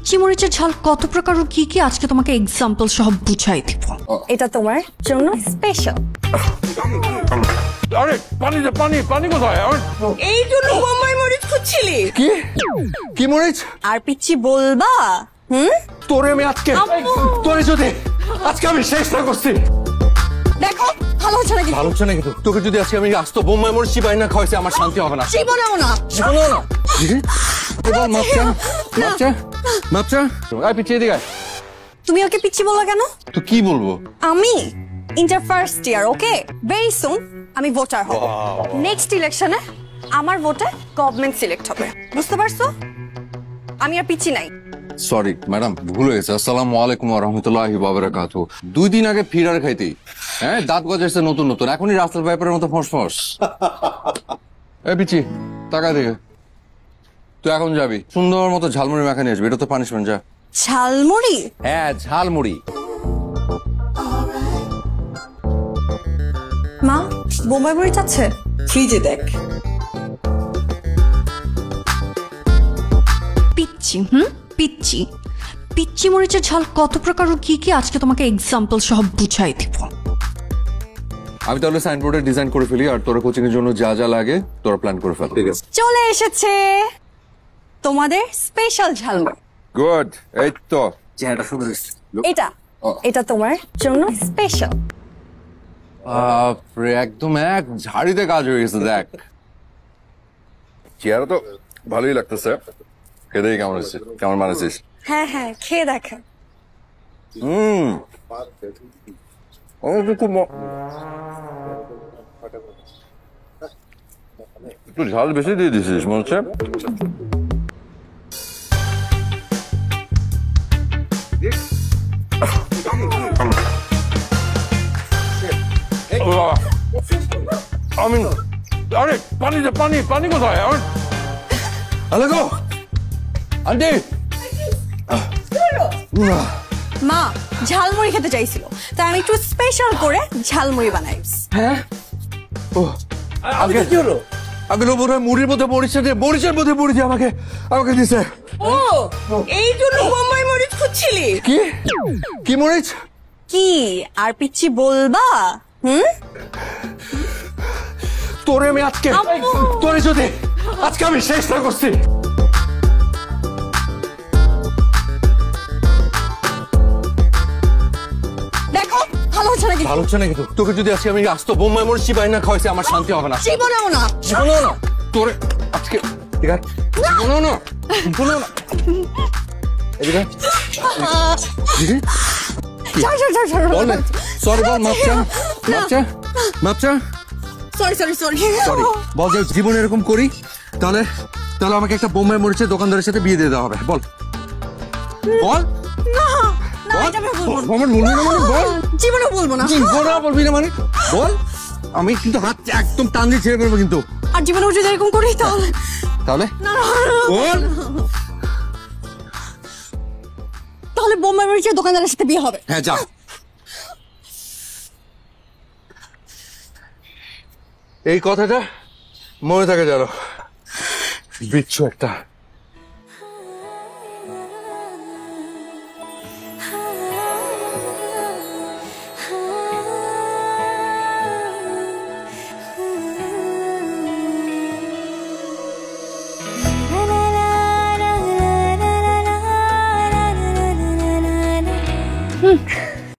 পিচ্চি মরিচের ঝাল কত প্রকার ও কি কি আজকে তোমাকে এক্সাম্পল সহ বুঝাই দিব। এটা তোমার জন্য স্পেশাল। আরে পানি দে, পানি পানি কোথায়? এই জন্য বোম্বাই মরিচ খুঁজছিলি? কি কি মরিচ? আর পিচ্চি বলবা? তোরে আমি আজকে তোরে যদি আজকে আমি শেষ না করছি। দেখো ভালো হচ্ছে নাকি? ভালো হচ্ছে না কিন্তু তোকে যদি আজকে আমি আস্ত বোম্বাই মরিচ চিবাই না খাওয়াইছি আমার শান্তি হবে না। জীবনেও না। জীবনেও না। এবার মাপচা মাপচা মাপচা আই পিছিয়ে দিকে। তুমি ওকে পিচ্চি বললা কেন? তো কি বলবো? আমি ইন্টার ফার্স্ট ইয়ার, ওকে? ভেরি সুন আমি ভোটার হব। নেক্সট ইলেকশনে আমার ভোটে গভর্নমেন্ট সিলেক্ট হবে, বুঝতে পারছো? আমি আর পিচ্চি নাই। সরি ম্যাডাম, ভুল হয়েছে। আসসালামু আলাইকুম ওয়া রাহমাতুল্লাহি ওয়া বারাকাতুহু। 2 দিন আগে ফিরার খাইতেই হ্যাঁ দাঁত গজাইছে নতুন নতুন, এখনই রাস্তার ব্যাপারের মতো ফসফস। এ পিচি টাকা দেখে তুই এখন যাবি, সুন্দর মতো ঝালমুড়ি মাখা নিয়ে আসবি, এটা তো পানিশমেন্ট। যা। ঝালমুড়ি? হ্যাঁ ঝালমুড়ি। মা বোম্বাই মরিচ আছে ফ্রিজে, দেখ। পিচ্চি পিচ্চি পিচ্চি মরিচের ঝাল কত প্রকার ও কি কি আজকে তোমাকে এক্সাম্পল সহ বুঝাই দিব। আমি তাহলে সাইনবোর্ডে ডিজাইন করে ফেলি, আর তোরা কোচিং এর জন্য যা যা লাগে তোরা প্ল্যান করে ফেল। ঠিক আছে, চলে এসেছে তোমাদের স্পেশাল ঝালমুড়ি। গুড। এই তো চেহারাটা সুন্দর হয়েছে। এটা এটা তোমার জন্য স্পেশাল। একদম এক ঝাড়িতে কাজ হয়ে গেছে। দেখ চেহারা তো ভালোই লাগতেছে, খেতেই কেমন হয়েছে, কেমন মানেছিস? হ্যাঁ হ্যাঁ খেয়ে দেখা। একটু ঝাল বেশি দিয়ে দিছিস মনে হচ্ছে। আমি আরে পানি দে, পানি পানি কোথায়? হ্যালো গো আন্টি। মা ঝালমুড়ি খেতে চাইছিল, তাই আমি একটু স্পেশাল করে ঝালমুড়ি বানাই। হ্যাঁ ও আগে কি হলো? আগে বোধ হয় মুড়ির মধ্যে মরিচের মধ্যে মুড়ি দিয়ে আমাকে আমাকে দিছে। ও এই জন্য বোম্বাই মরিচ খুঁজছিলি? কি কি মরিচ? কি আর পিচ্চি বলবা? তোরে আমি আজকে তোরে যদি আজকে আমি শেষ না করছি। দেখো ভালো হচ্ছে নাকি? ভালো হচ্ছে না কিন্তু তোকে যদি আজকে আমি আস্ত বোম্বাই মরিচ চিবাই না খাওয়াইছি আমার শান্তি হবে না। জীবনেও না। জীবনেও না। তোরে আজকে ঠিক আছে, জীবনেও না, জীবনেও না। এদিকে বল না, সরি বল, মাপচা মাপচা মাপচা। সরি সরি সরি সরি বল যে জীবনে এরকম করি তাহলে তাহলে আমাকে একটা বোম্বাই মরিচের দোকানদারের সাথে বিয়ে দিয়ে দেওয়া হবে। বল বল না না এটা আমি বলবো না। আমার মনে না মানে বল। জীবনে বলবো না। জীবনে বলবি না মানে বল। আমি কিন্তু হাত একদম টান দিয়ে ছেড়ে ফেলবো কিন্তু। আর জীবনে যদি এরকম করি তাহলে তাহলে না বল। তাহলে বোম্বাই মরিচের দোকানদারের সাথে বিয়ে হবে। হ্যাঁ যা। এই কথাটা মনে থাকে জানো, বিচ্ছু একটা।